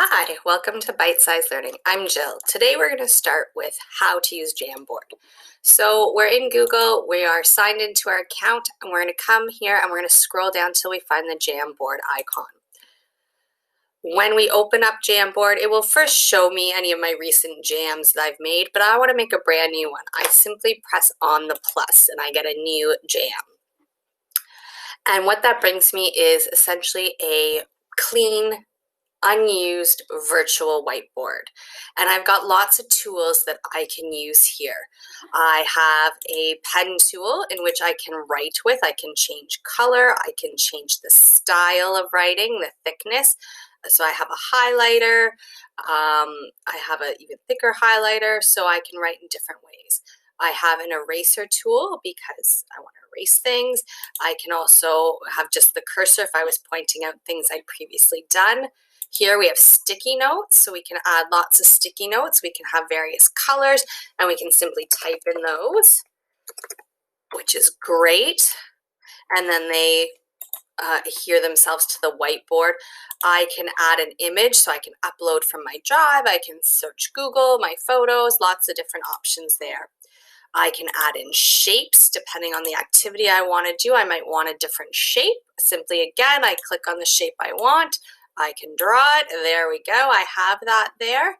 Hi, welcome to Bite Size Learning. I'm Jill. Today we're going to start with how to use Jamboard. So we're in Google, we are signed into our account, and we're going to come here and we're going to scroll down till we find the Jamboard icon. When we open up Jamboard, it will first show me any of my recent jams that I've made, but I want to make a brand new one. I simply press on the plus and I get a new jam. And what that brings me is essentially a clean, unused virtual whiteboard. And I've got lots of tools that I can use here. I have a pen tool in which I can write with. I can change color. I can change the style of writing, the thickness. So I have a highlighter. I have an even thicker highlighter, so I can write in different ways. I have an eraser tool because I want to erase things. I can also have just the cursor if I was pointing out things I'd previously done. Here we have sticky notes, so we can add lots of sticky notes. We can have various colors, and we can simply type in those, which is great. And then they adhere themselves to the whiteboard. I can add an image, so I can upload from my drive. I can search Google, my photos, lots of different options there. I can add in shapes depending on the activity I want to do. I might want a different shape. Simply, again, I click on the shape I want. I can draw it. There we go. I have that there.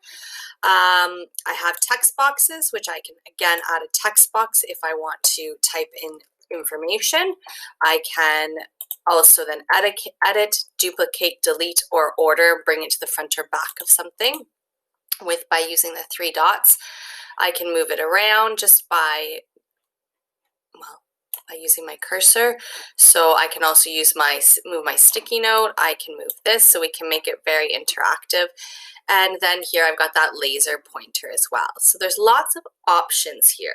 I have text boxes, which I can, again, add a text box if I want to type in information. I can also then edit, duplicate, delete, or order, bring it to the front or back of something by using the three dots. I can move it around just by using my cursor. So I can also move my sticky note. I can move this, so we can make it very interactive. And then here I've got that laser pointer as well. So there's lots of options here.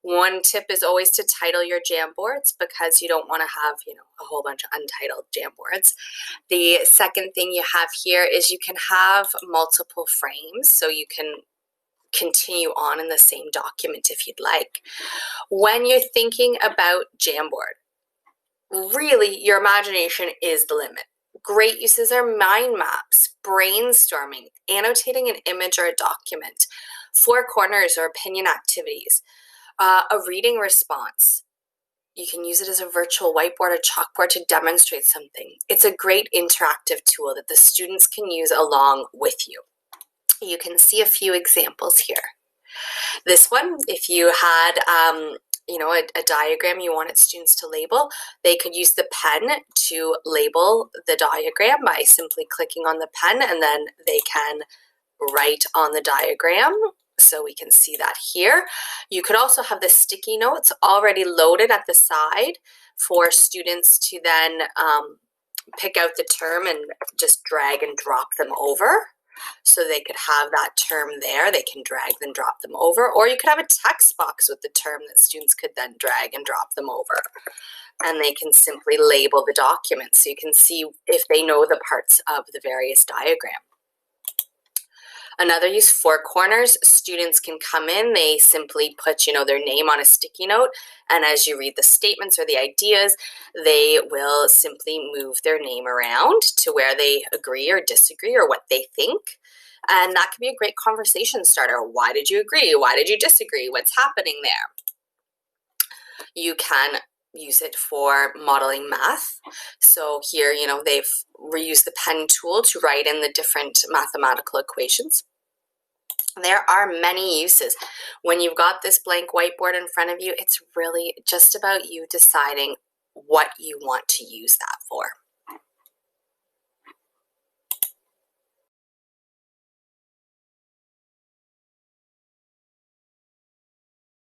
One tip is always to title your Jamboards because you don't want to have, a whole bunch of untitled Jamboards. The second thing you have here is you can have multiple frames, so you can continue on in the same document if you'd like. When you're thinking about Jamboard, really your imagination is the limit. Great uses are mind maps, brainstorming, annotating an image or a document, four corners or opinion activities, a reading response. You can use it as a virtual whiteboard or chalkboard to demonstrate something. It's a great interactive tool that the students can use along with you. You can see a few examples here. This one, if you had a diagram you wanted students to label, they could use the pen to label the diagram by simply clicking on the pen, and then they can write on the diagram. So we can see that here. You could also have the sticky notes already loaded at the side for students to then pick out the term and just drag and drop them over. So they could have that term there. They can drag and drop them over. Or you could have a text box with the term that students could then drag and drop them over. And they can simply label the document so you can see if they know the parts of the various diagram. Another use, four corners. Students can come in, they simply put, their name on a sticky note, and as you read the statements or the ideas, they will simply move their name around to where they agree or disagree or what they think. And that can be a great conversation starter. Why did you agree? Why did you disagree? What's happening there? You can use it for modeling math. So here, they've reused the pen tool to write in the different mathematical equations. There are many uses. When you've got this blank whiteboard in front of you, it's really just about you deciding what you want to use that for.